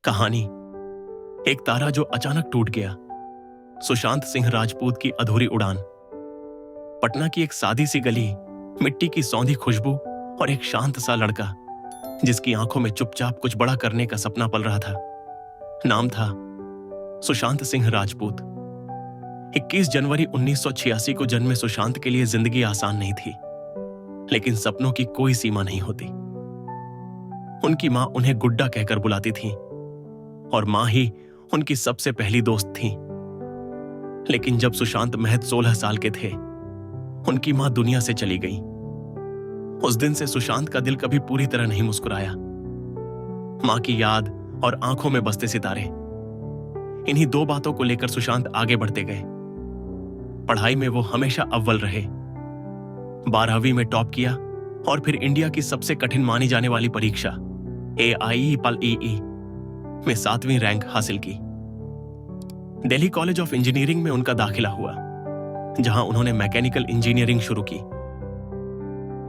कहानी एक तारा जो अचानक टूट गया। सुशांत सिंह राजपूत की अधूरी उड़ान। पटना की एक सादी सी गली, मिट्टी की सौंधी खुशबू और एक शांत सा लड़का जिसकी आंखों में चुपचाप कुछ बड़ा करने का सपना पल रहा था। नाम था सुशांत सिंह राजपूत। 21 जनवरी 1986 को जन्मे सुशांत के लिए जिंदगी आसान नहीं थी, लेकिन सपनों की कोई सीमा नहीं होती। उनकी मां उन्हें गुड्डा कहकर बुलाती थी और मां ही उनकी सबसे पहली दोस्त थी। लेकिन जब सुशांत महज 16 साल के थे, उनकी मां दुनिया से चली गई। उस दिन से सुशांत का दिल कभी पूरी तरह नहीं मुस्कुराया। मां की याद और आंखों में बसते सितारे, इन्हीं दो बातों को लेकर सुशांत आगे बढ़ते गए। पढ़ाई में वो हमेशा अव्वल रहे। 12वीं में टॉप किया और फिर इंडिया की सबसे कठिन मानी जाने वाली परीक्षा AIEEE में 7वीं रैंक हासिल की। दिल्ली कॉलेज ऑफ इंजीनियरिंग में उनका दाखिला हुआ, जहां उन्होंने मैकेनिकल इंजीनियरिंग शुरू की।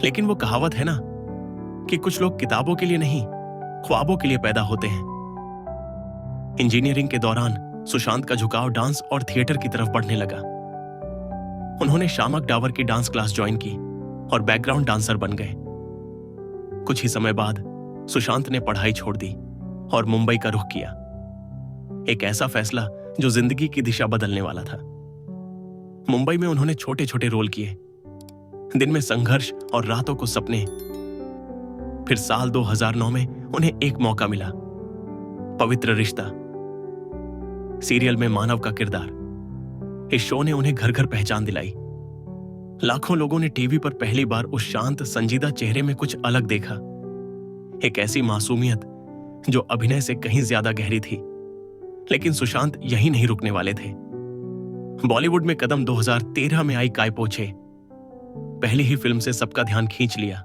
लेकिन वो कहावत है ना कि कुछ लोग किताबों के लिए नहीं, ख्वाबों के लिए पैदा होते हैं। इंजीनियरिंग के दौरान सुशांत का झुकाव डांस और थिएटर की तरफ बढ़ने लगा। उन्होंने शामक डावर की डांस क्लास ज्वाइन की और बैकग्राउंड डांसर बन गए। कुछ ही समय बाद सुशांत ने पढ़ाई छोड़ दी और मुंबई का रुख किया। एक ऐसा फैसला जो जिंदगी की दिशा बदलने वाला था। मुंबई में उन्होंने छोटे छोटे रोल किए, दिन में संघर्ष और रातों को सपने। फिर साल 2009 में उन्हें एक मौका मिला, पवित्र रिश्ता सीरियल में मानव का किरदार। इस शो ने उन्हें घर घर पहचान दिलाई। लाखों लोगों ने टीवी पर पहली बार उस शांत संजीदा चेहरे में कुछ अलग देखा, एक ऐसी मासूमियत जो अभिनय से कहीं ज्यादा गहरी थी। लेकिन सुशांत यहीं नहीं रुकने वाले थे। बॉलीवुड में कदम 2013 में आई काय पोछे पहली ही फिल्म से सबका ध्यान खींच लिया।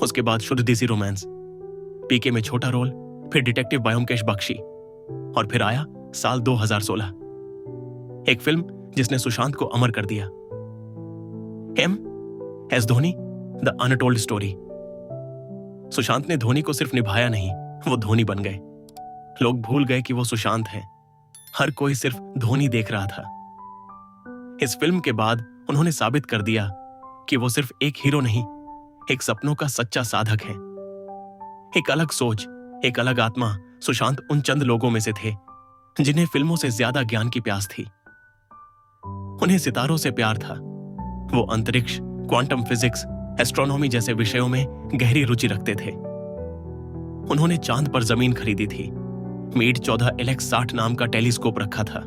उसके बाद शुद्ध देसी रोमांस, पीके में छोटा रोल, फिर डिटेक्टिव ब्योमकेश बख्शी, और फिर आया साल 2016, एक फिल्म जिसने सुशांत को अमर कर दिया, MS Dhoni the untold story. Sushant ने धोनी को सिर्फ निभाया नहीं, वो धोनी बन गए। लोग भूल गए कि वो सुशांत हैं। हर कोई सिर्फ धोनी देख रहा था। इस फिल्म के बाद उन्होंने साबित कर दिया कि वो सिर्फ एक हीरो नहीं, एक सपनों का सच्चा साधक है। एक अलग सोच, एक अलग आत्मा। सुशांत उन चंद लोगों में से थे जिन्हें फिल्मों से ज्यादा ज्ञान की प्यास थी। उन्हें सितारों से प्यार था। वो अंतरिक्ष, क्वांटम फिजिक्स, एस्ट्रोनॉमी जैसे विषयों में गहरी रुचि रखते थे। उन्होंने चांद पर जमीन खरीदी थी, मीड 14 LX60 नाम का टेलीस्कोप रखा था,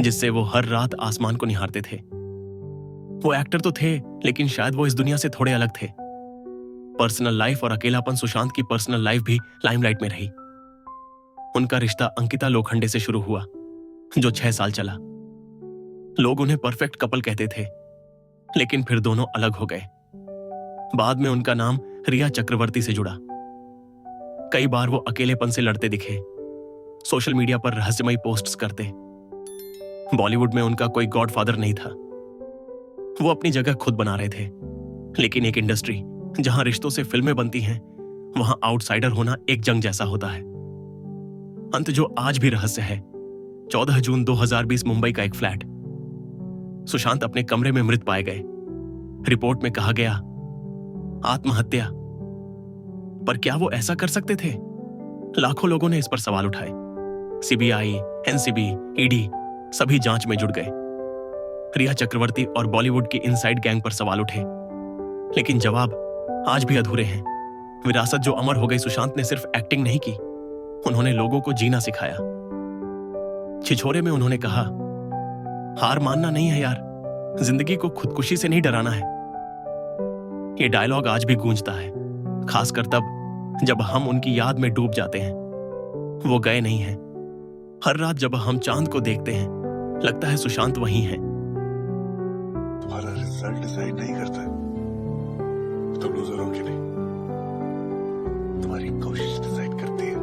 जिससे वो हर रात आसमान को निहारते थे। वो एक्टर तो थे, लेकिन शायद वो इस दुनिया से थोड़े अलग थे। पर्सनल लाइफ और अकेलापन सुशांत की पर्सनल लाइफ भी लाइमलाइट में रही। उनका रिश्ता अंकिता लोखंडे से शुरू हुआ, जो 6 साल चला। लोग उन्हें परफेक्ट कपल कहते थे, लेकिन फिर दोनों अलग हो गए। बाद में उनका नाम रिया चक्रवर्ती से जुड़ा। कई बार वो अकेलेपन से लड़ते दिखे, सोशल मीडिया पर रहस्यमयी पोस्ट्स करते। बॉलीवुड में उनका कोई गॉडफादर नहीं था। वो अपनी जगह खुद बना रहे थे, लेकिन एक इंडस्ट्री जहां रिश्तों से फिल्में बनती हैं, वहां आउटसाइडर होना एक जंग जैसा होता है। अंत जो आज भी रहस्य है। 14 जून 2020 मुंबई का एक फ्लैट। सुशांत अपने कमरे में मृत पाए गए। रिपोर्ट में कहा गया आत्महत्या। पर क्या वो ऐसा कर सकते थे? लाखों लोगों ने इस पर सवाल उठाए। CBI, NCB, ED सभी जांच में जुट गए। रिया चक्रवर्ती और बॉलीवुड की इनसाइड गैंग पर सवाल उठे, लेकिन जवाब आज भी अधूरे हैं। विरासत जो अमर हो गई। सुशांत ने सिर्फ एक्टिंग नहीं की, उन्होंने लोगों को जीना सिखाया। छिछोरे में उन्होंने कहा, हार मानना नहीं है यार, जिंदगी को खुदकुशी से नहीं डराना है। ये डायलॉग आज भी गूंजता है, खासकर तब जब हम उनकी याद में डूब जाते हैं। वो गए नहीं हैं। हर रात जब हम चांद को देखते हैं, लगता है सुशांत वहीं है। तुम्हारा रिजल्ट डिसाइड नहीं करता है, तुम लूजर हो कि नहीं, तुम्हारी कोशिश डिसाइड करती है।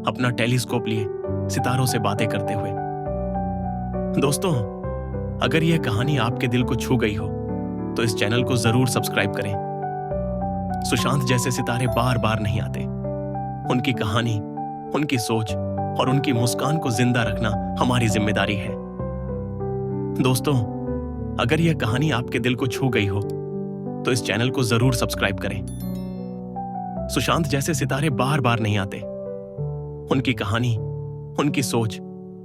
अपना टेलीस्कोप लिए सितारों से बातें करते हुए। दोस्तों, अगर यह कहानी आपके दिल को छू गई हो तो इस चैनल को जरूर सब्सक्राइब करें। सुशांत जैसे सितारे बार बार नहीं आते। उनकी कहानी, उनकी सोच और उनकी मुस्कान को जिंदा रखना हमारी जिम्मेदारी है। दोस्तों, अगर यह कहानी आपके दिल को छू गई हो तो इस चैनल को जरूर सब्सक्राइब करें। सुशांत जैसे सितारे बार बार नहीं आते। उनकी कहानी, उनकी सोच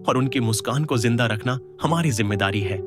और उनकी मुस्कान को जिंदा रखना हमारी जिम्मेदारी है।